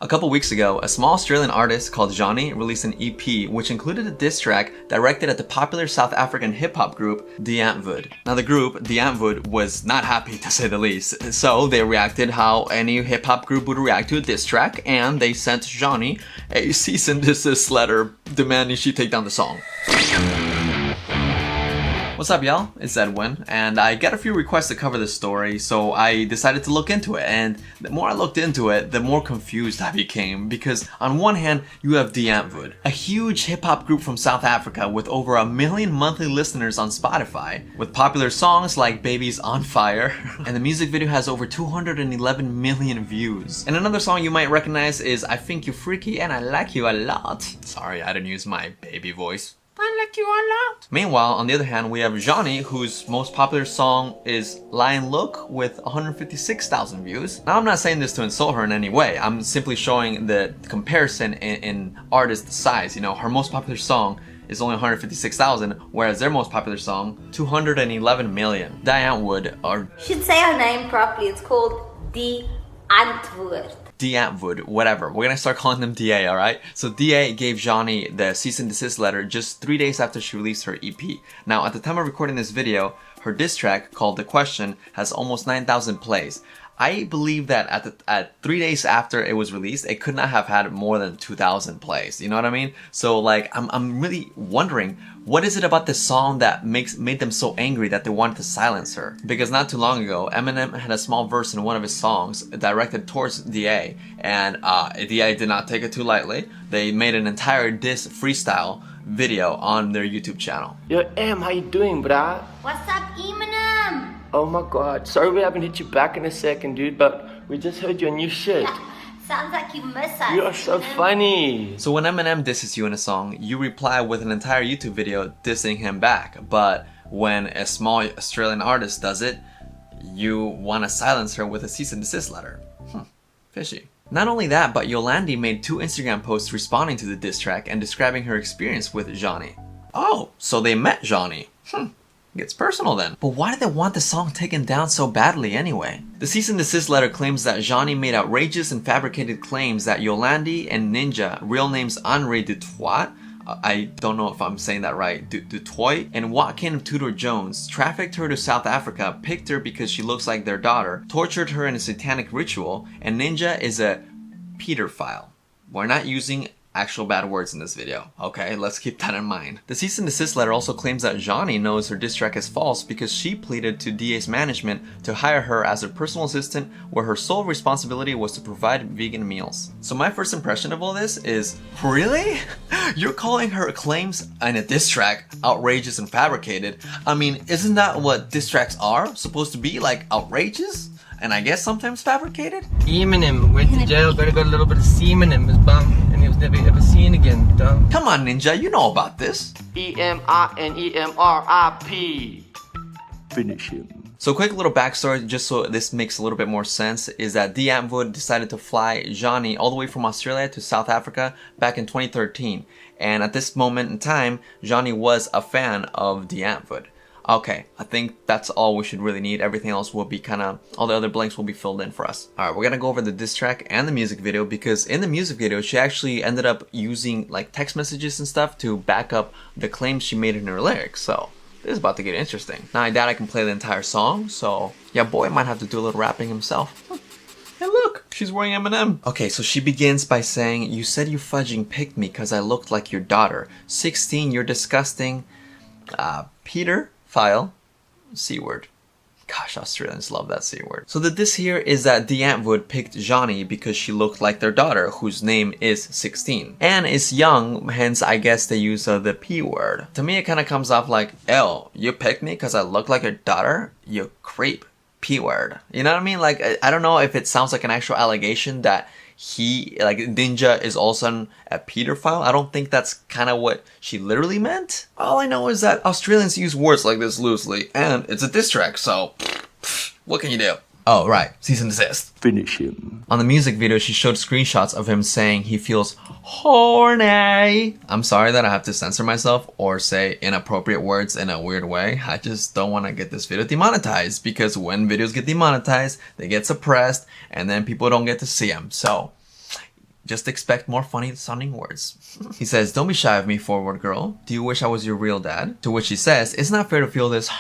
A couple weeks ago, a small Australian artist called Zheani released an EP which included a diss track directed at the popular South African hip-hop group, the Antwoord. Now the group, the Antwoord, was not happy to say the least, so they reacted how any hip-hop group would react to a diss track, and they sent Zheani a cease and desist letter demanding she take down the song. What's up, y'all? It's Edwin, and I got a few requests to cover this story, so I decided to look into it. And the more I looked into it, the more confused I became, because on one hand, you have the Antwoord, a huge hip-hop group from South Africa with over 1 million monthly listeners on Spotify, with popular songs like Baby's on Fire, and the music video has over 211 million views. And another song you might recognize is I Think You Freaky and I Like You a Lot. Sorry, I didn't use my baby voice. I like you a lot. Meanwhile, on the other hand, we have Zheani, whose most popular song is Lie and Look with 156,000 views. Now, I'm not saying this to insult her in any way. I'm simply showing the comparison in artist size. You know, her most popular song is only 156,000, whereas their most popular song, 211 million. The Antwoord, or... You should say her name properly. It's called the Antwoord. The Antwoord, whatever. We're gonna start calling them DA, alright? So DA gave Zheani the cease and desist letter just 3 days after she released her EP. Now, at the time of recording this video, her diss track, called The Question, has almost 9,000 plays. I believe that at 3 days after it was released, it could not have had more than 2,000 plays. You know what I mean? So like, I'm really wondering, what is it about this song that made them so angry that they wanted to silence her? Because not too long ago, Eminem had a small verse in one of his songs directed towards DA, and DA did not take it too lightly. They made an entire diss freestyle video on their YouTube channel. Yo, Em, how you doing, brah? What's up, Eminem? Oh my god, sorry we haven't hit you back in a second, dude, but we just heard your new shit. Sounds like you miss us. You're so funny. So when Eminem disses you in a song, you reply with an entire YouTube video dissing him back. But when a small Australian artist does it, you want to silence her with a cease and desist letter. Fishy. Not only that, but Yolandi made 2 Instagram posts responding to the diss track and describing her experience with Zheani. Oh, so they met Zheani. Gets personal then. But why did they want the song taken down so badly anyway? The cease and desist letter claims that Zheani made outrageous and fabricated claims that Yolandi and Ninja, real names Henri Dutoit, I don't know if I'm saying that right, Dutoit, and Watkin Tudor Jones, trafficked her to South Africa, picked her because she looks like their daughter, tortured her in a satanic ritual, and Ninja is a pedophile. We're not using actual bad words in this video, okay? Let's keep that in mind. The cease and desist letter also claims that Zheani knows her diss track is false because she pleaded to DA's management to hire her as her personal assistant, where her sole responsibility was to provide vegan meals. So my first impression of all this is, really? You're calling her claims in a diss track outrageous and fabricated? I mean, isn't that what diss tracks are supposed to be, like outrageous? And I guess sometimes fabricated? Eminem went to jail, got a little bit of semen in his bum, and he was never ever seen again, dumb. Come on, Ninja, you know about this. E-M-I-N-E-M-R-I-P. Finish him. So quick little backstory, just so this makes a little bit more sense, is that the Antwoord decided to fly Zheani all the way from Australia to South Africa back in 2013. And at this moment in time, Zheani was a fan of the Antwoord. Okay, I think that's all we should really need. Everything else will be all the other blanks will be filled in for us. Alright, we're gonna go over the diss track and the music video, because in the music video, she actually ended up using like text messages and stuff to back up the claims she made in her lyrics. So this is about to get interesting. Now I doubt I can play the entire song, so yeah, boy might have to do a little rapping himself. Hey look, she's wearing Eminem. Okay, so she begins by saying, "You said you fudging picked me cause I looked like your daughter. 16, you're disgusting. Peter, file, C-word." Gosh, Australians love that C-word. So the diss here is that the Antwoord picked Zheani because she looked like their daughter, whose name is 16. And is young, hence I guess they use the P-word. To me it kind of comes off like, "Ew, you picked me because I look like your daughter? You creep. P-word." You know what I mean? Like, I don't know if it sounds like an actual allegation that Ninja is also a pedophile. I don't think that's kind of what she literally meant. All I know is that Australians use words like this loosely, and it's a diss track, so what can you do? Oh, right. Cease and desist. Finish him. On the music video, she showed screenshots of him saying he feels horny. I'm sorry that I have to censor myself or say inappropriate words in a weird way. I just don't want to get this video demonetized, because when videos get demonetized, they get suppressed and then people don't get to see them. So Just expect more funny sounding words. He says, don't be shy of me, forward girl. Do you wish I was your real dad? To which she says, it's not fair to feel this.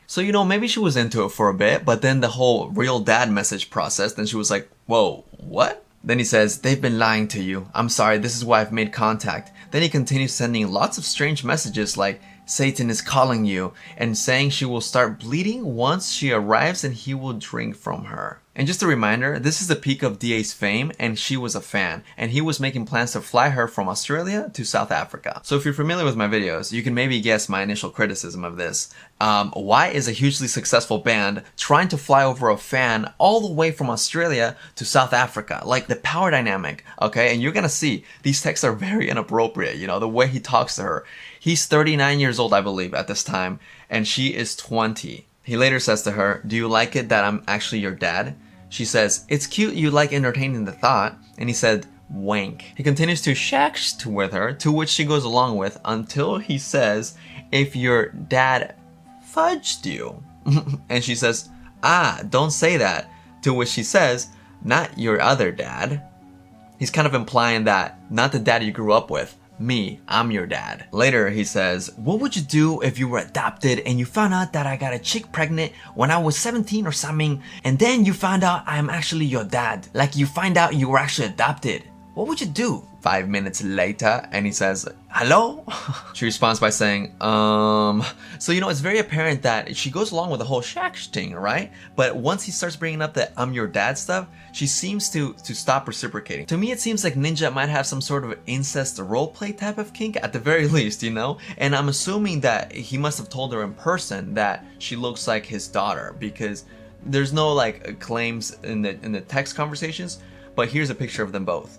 So, you know, maybe she was into it for a bit, but then the whole real dad message process, then she was like, whoa, what? Then he says, they've been lying to you. I'm sorry, this is why I've made contact. Then he continues sending lots of strange messages like, Satan is calling you, and saying she will start bleeding once she arrives and he will drink from her. And just a reminder, this is the peak of DA's fame, and she was a fan, and he was making plans to fly her from Australia to South Africa. So if you're familiar with my videos, you can maybe guess my initial criticism of this. Why is a hugely successful band trying to fly over a fan all the way from Australia to South Africa? Like the power dynamic, okay? And you're gonna see, these texts are very inappropriate, you know, the way he talks to her. He's 39 years old, I believe, at this time, and she is 20. He later says to her, do you like it that I'm actually your dad? She says, it's cute you like entertaining the thought. And he said, wank. He continues to shaxt with her, to which she goes along with until he says, if your dad fudged you. And she says, don't say that. To which she says, not your other dad. He's kind of implying that, not the dad you grew up with. Me, I'm your dad. Later, he says, what would you do if you were adopted and you found out that I got a chick pregnant when I was 17 or something, and then you found out I'm actually your dad? Like you find out you were actually adopted. What would you do? 5 minutes later, and he says, hello? She responds by saying, So, you know, it's very apparent that she goes along with the whole shack thing, right? But once he starts bringing up the I'm your dad stuff, she seems to stop reciprocating. To me, it seems like Ninja might have some sort of incest roleplay type of kink at the very least, you know? And I'm assuming that he must have told her in person that she looks like his daughter, because there's no like claims in the text conversations, but here's a picture of them both.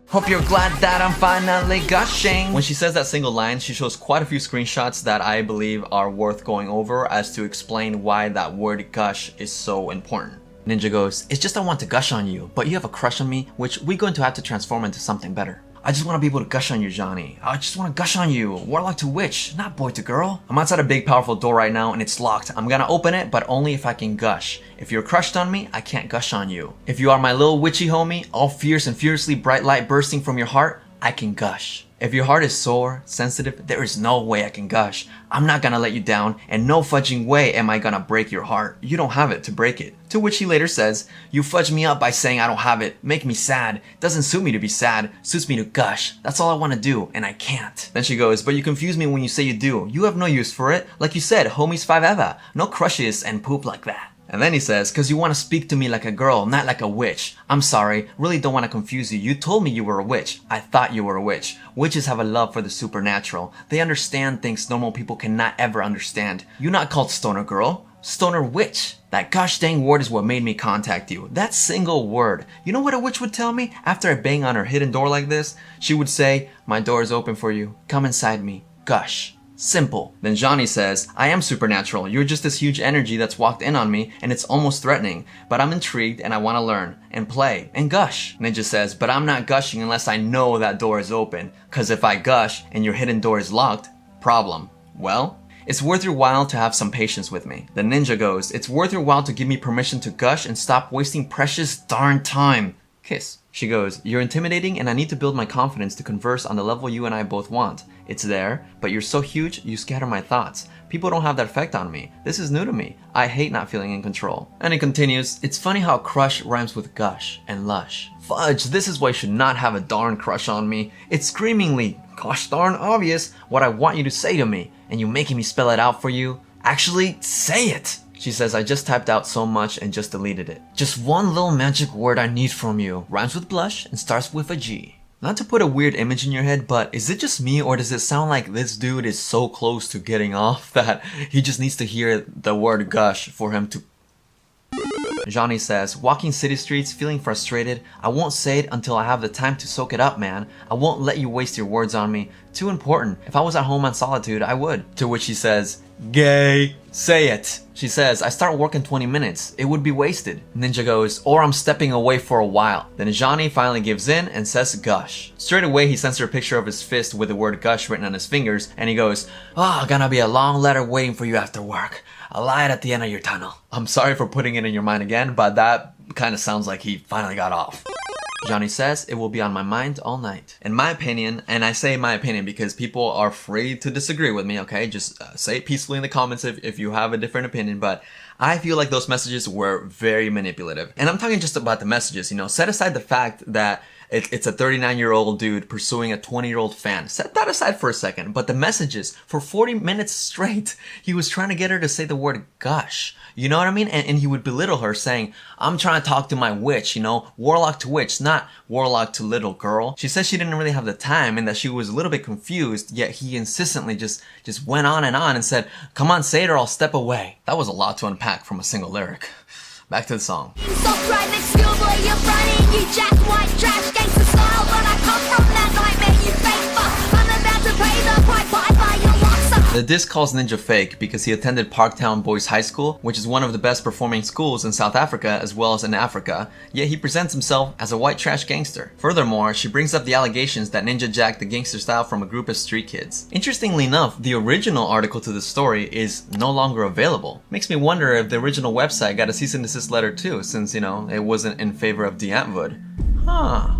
Hope you're glad that I'm finally gushing. When she says that single line, she shows quite a few screenshots that I believe are worth going over as to explain why that word gush is so important. Ninja goes, it's just I want to gush on you, but you have a crush on me, which we're going to have to transform into something better. I just want to be able to gush on you, Zheani. I just want to gush on you. Warlock to witch, not boy to girl. I'm outside a big powerful door right now and it's locked. I'm gonna open it, but only if I can gush. If you're crushed on me, I can't gush on you. If you are my little witchy homie, all fierce and fiercely bright light bursting from your heart, I can gush. If your heart is sore, sensitive, there is no way I can gush. I'm not gonna let you down, and no fudging way am I gonna break your heart. You don't have it to break it. To which he later says, you fudge me up by saying I don't have it, make me sad. Doesn't suit me to be sad, suits me to gush. That's all I wanna do, and I can't. Then she goes, but you confuse me when you say you do. You have no use for it. Like you said, homies forever. No crushes and poop like that. And then he says, cause you want to speak to me like a girl, not like a witch. I'm sorry, really don't want to confuse you. You told me you were a witch. I thought you were a witch. Witches have a love for the supernatural. They understand things normal people cannot ever understand. You're not called stoner girl, stoner witch. That gosh dang word is what made me contact you. That single word. You know what a witch would tell me after I bang on her hidden door like this? She would say, my door is open for you. Come inside me. Gush. Simple. Then Zheani says, I am supernatural. You're just this huge energy that's walked in on me and it's almost threatening. But I'm intrigued and I want to learn and play and gush. Ninja says, but I'm not gushing unless I know that door is open. Cause if I gush and your hidden door is locked, problem. Well, it's worth your while to have some patience with me. The ninja goes, it's worth your while to give me permission to gush and stop wasting precious darn time. Kiss. She goes, you're intimidating and I need to build my confidence to converse on the level you and I both want. It's there, but you're so huge, you scatter my thoughts. People don't have that effect on me. This is new to me. I hate not feeling in control. And it continues, it's funny how crush rhymes with gush and lush. Fudge, this is why you should not have a darn crush on me. It's screamingly, gosh darn obvious what I want you to say to me, and you making me spell it out for you. Actually, say it. She says, I just typed out so much and just deleted it. Just one little magic word I need from you. Rhymes with blush and starts with a G. Not to put a weird image in your head, but is it just me or does it sound like this dude is so close to getting off that he just needs to hear the word gush for him to... Zheani says, walking city streets, feeling frustrated. I won't say it until I have the time to soak it up, man. I won't let you waste your words on me. Too important. If I was at home on solitude, I would. To which he says, gay. Say it. She says, I start work in 20 minutes. It would be wasted. Ninja goes, or I'm stepping away for a while. Then Zheani finally gives in and says gush. Straight away, he sends her a picture of his fist with the word gush written on his fingers, and he goes, gonna be a long letter waiting for you after work. A light at the end of your tunnel. I'm sorry for putting it in your mind again, but that kind of sounds like he finally got off. Zheani says, it will be on my mind all night. In my opinion, and I say my opinion because people are free to disagree with me, okay? Just say it peacefully in the comments if you have a different opinion, but I feel like those messages were very manipulative. And I'm talking just about the messages, you know, set aside the fact that it's a 39-year-old dude pursuing a 20-year-old fan. Set that aside for a second. But the messages, for 40 minutes straight, he was trying to get her to say the word gosh. You know what I mean? And he would belittle her saying, I'm trying to talk to my witch, you know, warlock to witch, not warlock to little girl. She said she didn't really have the time and that she was a little bit confused, yet he insistently just went on and said, come on, say it or I'll step away. That was a lot to unpack from a single lyric. Back to the song. The disc calls Ninja fake because he attended Parktown Boys High School, which is one of the best performing schools in South Africa as well as in Africa, yet he presents himself as a white trash gangster. Furthermore, she brings up the allegations that Ninja jacked the gangster style from a group of street kids. Interestingly enough, the original article to the story is no longer available. Makes me wonder if the original website got a cease and desist letter too, since, you know, it wasn't in favor of the Antwoord. Huh.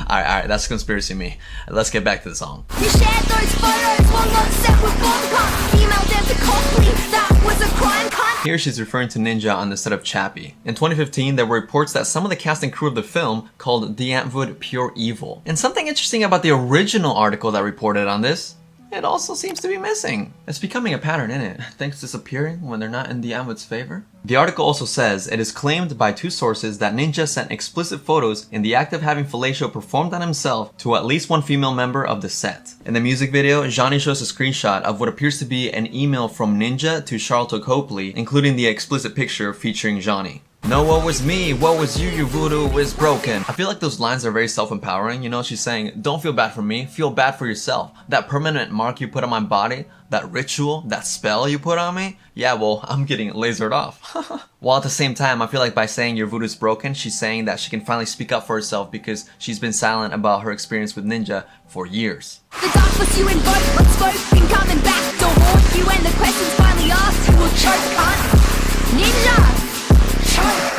Alright, that's conspiracy me. Let's get back to the song. You shared those photos while not set with bomb. Emailed them to Copley. That was a crime. Here she's referring to Ninja on the set of Chappie. In 2015, there were reports that some of the cast and crew of the film called the Antwoord pure evil. And something interesting about the original article that reported on this, it also seems to be missing. It's becoming a pattern, isn't it? Things disappearing when they're not in the Antwoord's favor. The article also says it is claimed by two sources that Ninja sent explicit photos in the act of having fellatio performed on himself to at least one female member of the set. In the music video, Zheani shows a screenshot of what appears to be an email from Ninja to Charlotte Copley, including the explicit picture featuring Zheani. No, what was me? What was you? Your voodoo is broken. I feel like those lines are very self-empowering. You know, she's saying, don't feel bad for me, feel bad for yourself. That permanent mark you put on my body, that ritual, that spell you put on me, yeah, well, I'm getting it lasered off. While at the same time, I feel like by saying your voodoo is broken, she's saying that she can finally speak up for herself because she's been silent about her experience with Ninja for years. The dark was you and both unspoken coming back to haunt you and the questions finally asked who will choke cunt. Ninja!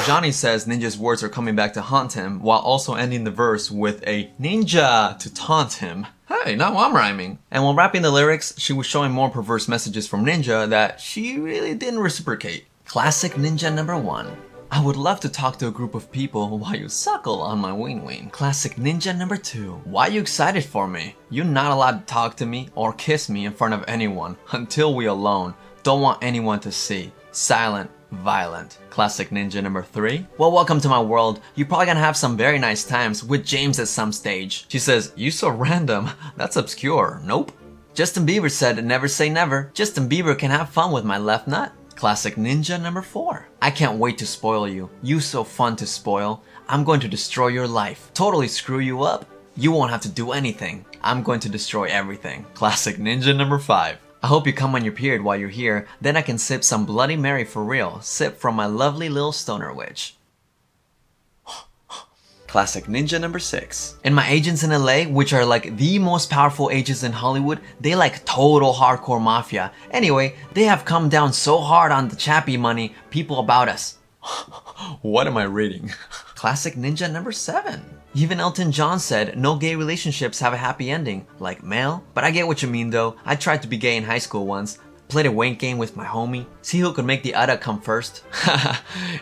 Zheani says Ninja's words are coming back to haunt him, while also ending the verse with a ninja to taunt him. Hey, now I'm rhyming. And while rapping the lyrics, she was showing more perverse messages from Ninja that she really didn't reciprocate. Classic Ninja number 1. I would love to talk to a group of people while you suckle on my wing wing. Classic Ninja number 2. Why are you excited for me? You're not allowed to talk to me or kiss me in front of anyone until we alone. Don't want anyone to see. Silent. Violent. Classic Ninja number 3. Well, welcome to my world. You're probably gonna have some very nice times with James at some stage. She says, you so random. That's obscure. Nope. Justin Bieber said never say never. Justin Bieber can have fun with my left nut. Classic Ninja number 4. I can't wait to spoil you. You so fun to spoil. I'm going to destroy your life. Totally screw you up. You won't have to do anything. I'm going to destroy everything. Classic Ninja number 5. I hope you come on your period while you're here, then I can sip some Bloody Mary for real. Sip from my lovely little stoner witch. Classic Ninja number 6. And my agents in LA, which are like the most powerful agents in Hollywood, they like total hardcore mafia. Anyway, they have come down so hard on the Chappie money, people about us. What am I reading? Classic Ninja number 7. Even Elton John said no gay relationships have a happy ending, like male. But I get what you mean though. I tried to be gay in high school once. Played a wank game with my homie. See who could make the udder come first.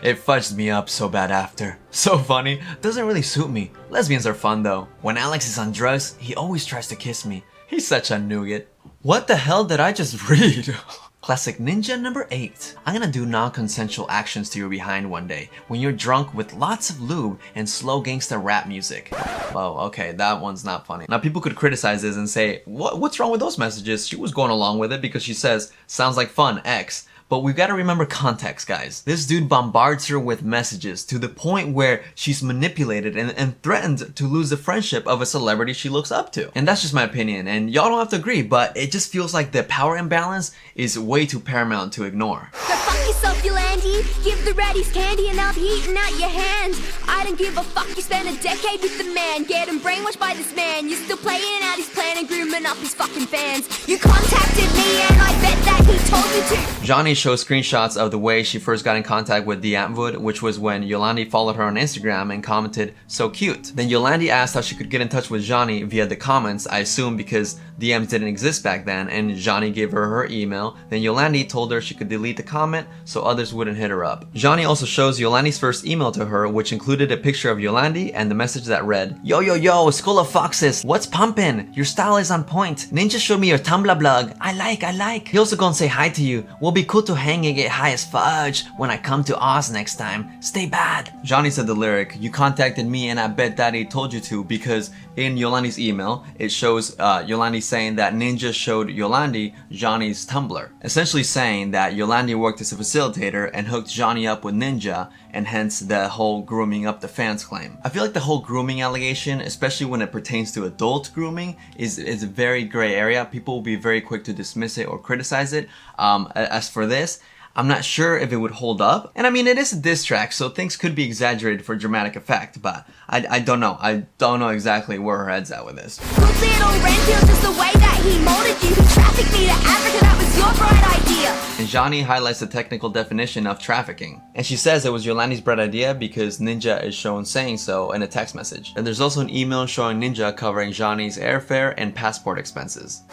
It fudged me up so bad after. So funny. Doesn't really suit me. Lesbians are fun though. When Alex is on drugs, he always tries to kiss me. He's such a nougat. What the hell did I just read? Classic Ninja number 8. I'm gonna do non-consensual actions to your behind one day when you're drunk with lots of lube and slow gangsta rap music. Whoa, okay, that one's not funny. Now people could criticize this and say, what's wrong with those messages? She was going along with it because she says, sounds like fun, X. But we've got to remember context, guys. This dude bombards her with messages to the point where she's manipulated and threatened to lose the friendship of a celebrity she looks up to. And that's just my opinion, and y'all don't have to agree, but it just feels like the power imbalance is way too paramount to ignore. Go fuck yourself, you landy. Give the raddies candy and I'll be eating out your hand. I don't give a fuck. You spent a decade with the man, getting brainwashed by this man. You're still playing out his plan and grooming up his fucking fans. You contacted me and I bet that he told me to. Zheani shows screenshots of the way she first got in contact with the Antwoord, which was when Yolandi followed her on Instagram and commented, "So cute." Then Yolandi asked how she could get in touch with Zheani via the comments, I assume because DMs didn't exist back then, and Zheani gave her her email. Then Yolandi told her she could delete the comment so others wouldn't hit her up. Zheani also shows Yolandi's first email to her, which included a picture of Yolandi and the message that read, "Yo yo yo, School of Foxes, what's pumpin'? Your style is on point. Ninja showed me your Tumblr blog. I like. He also gonna say hi to you. We'll be cool to hang and get high as fudge when I come to Oz next time. Stay bad." Zheani said the lyric, "You contacted me and I bet Daddy told you to," because in Yolandi's email, it shows Yolandi saying that Ninja showed Yolandi Zheani's Tumblr, essentially saying that Yolandi worked as a facilitator and hooked Zheani up with Ninja, and hence the whole grooming up the fans claim. I feel like the whole grooming allegation, especially when it pertains to adult grooming, is a very gray area. People will be very quick to dismiss it or criticize it. As for this, I'm not sure if it would hold up. And I mean, it is a diss track, so things could be exaggerated for dramatic effect, but I don't know. I don't know exactly where her head's at with this. Good little Renfield, just the way that he molded you. He trafficked me to Africa, that was your bright idea. And Zheani highlights the technical definition of trafficking. And she says it was Yolandi's bright idea because Ninja is shown saying so in a text message. And there's also an email showing Ninja covering Zheani's airfare and passport expenses.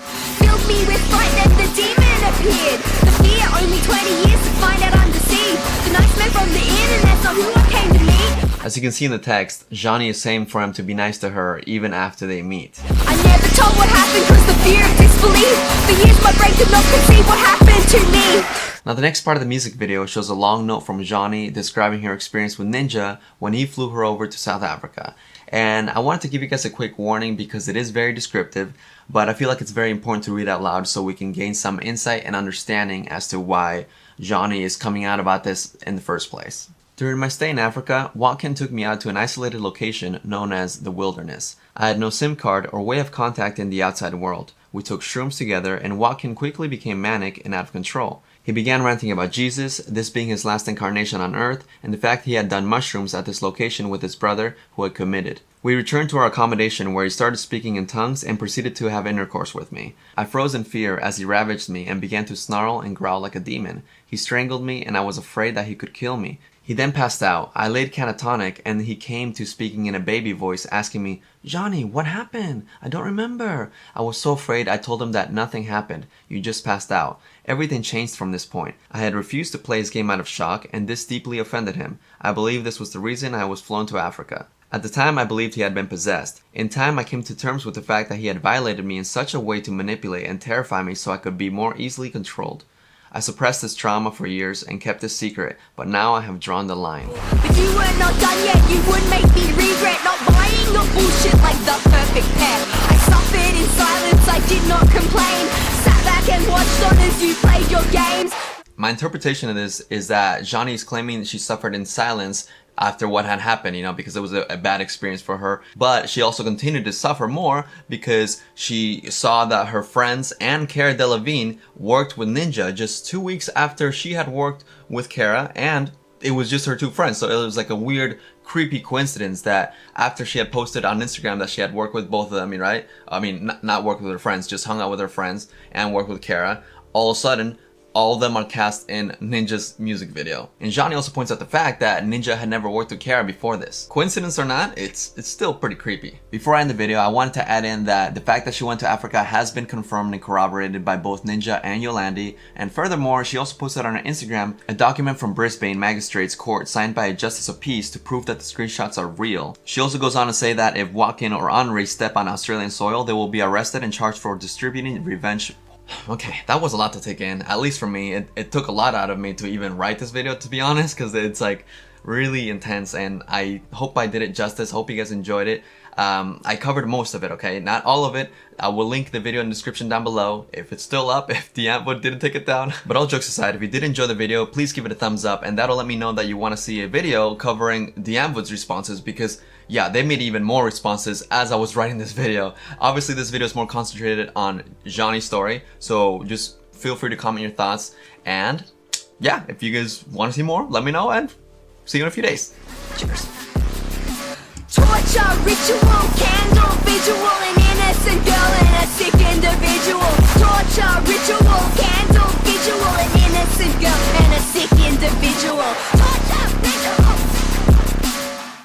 Filled me with fright, then the demon appeared. The fear, only 20 years to find out I'm deceived. The nice man from the internet's not who I came to meet. As you can see in the text, Zheani is saying for him to be nice to her even after they meet. I never told what happened cause the fear of disbelief. For years my brain could not conceive what happened to me. Now the next part of the music video shows a long note from Zheani describing her experience with Ninja when he flew her over to South Africa. And I wanted to give you guys a quick warning because it is very descriptive, but I feel like it's very important to read out loud so we can gain some insight and understanding as to why Zheani is coming out about this in the first place. During my stay in Africa, Watkin took me out to an isolated location known as the wilderness. I had no SIM card or way of contacting the outside world. We took shrooms together and Watkin quickly became manic and out of control. He began ranting about Jesus, this being his last incarnation on earth, and the fact he had done mushrooms at this location with his brother who had committed. We returned to our accommodation where he started speaking in tongues and proceeded to have intercourse with me. I froze in fear as he ravaged me and began to snarl and growl like a demon. He strangled me and I was afraid that he could kill me. He then passed out. I laid catatonic and he came to speaking in a baby voice asking me, "Zheani, what happened? I don't remember." I was so afraid I told him that nothing happened. You just passed out. Everything changed from this point. I had refused to play his game out of shock and this deeply offended him. I believe this was the reason I was flown to Africa. At the time I believed he had been possessed. In time I came to terms with the fact that he had violated me in such a way to manipulate and terrify me so I could be more easily controlled. I suppressed this trauma for years and kept this secret, but now I have drawn the line. If you were not done yet, you would make me regret not buying your bullshit like the perfect pet. I suffered in silence, I did not complain. Sat back and watched on as you played your games. My interpretation of this is that Zheani is claiming that she suffered in silence after what had happened, because it was a bad experience for her. But she also continued to suffer more because she saw that her friends and Cara Delevingne worked with Ninja just 2 weeks after she had worked with Cara, and it was just her two friends. So it was like a weird, creepy coincidence that after she had posted on Instagram that she had worked with both of them, right? I mean, not worked with her friends, just hung out with her friends and worked with Cara. All of a sudden, all of them are cast in Ninja's music video. And Zheani also points out the fact that Ninja had never worked with Cara before this. Coincidence or not, it's still pretty creepy. Before I end the video, I wanted to add in that the fact that she went to Africa has been confirmed and corroborated by both Ninja and Yolandi. And furthermore, she also posted on her Instagram a document from Brisbane Magistrates Court signed by a Justice of Peace to prove that the screenshots are real. She also goes on to say that if Watkin or Henri step on Australian soil, they will be arrested and charged for distributing revenge. Okay, that was a lot to take in, at least for me. It took a lot out of me to even write this video, to be honest, because it's like really intense, and I hope I did it justice. Hope you guys enjoyed it. I covered most of it, okay? Not all of it. I will link the video in the description down below if it's still up, if the Antwoord didn't take it down. But all jokes aside, if you did enjoy the video, please give it a thumbs up, and that'll let me know that you want to see a video covering the Antwoord's responses, because yeah, they made even more responses as I was writing this video. Obviously, this video is more concentrated on Zheani's story, so just feel free to comment your thoughts. And yeah, if you guys want to see more, let me know, and see you in a few days. Cheers. Torture, ritual, candle, visual, an innocent girl and a sick individual. Torture, ritual, candle, visual, an innocent girl and a sick individual. Torture, ritual.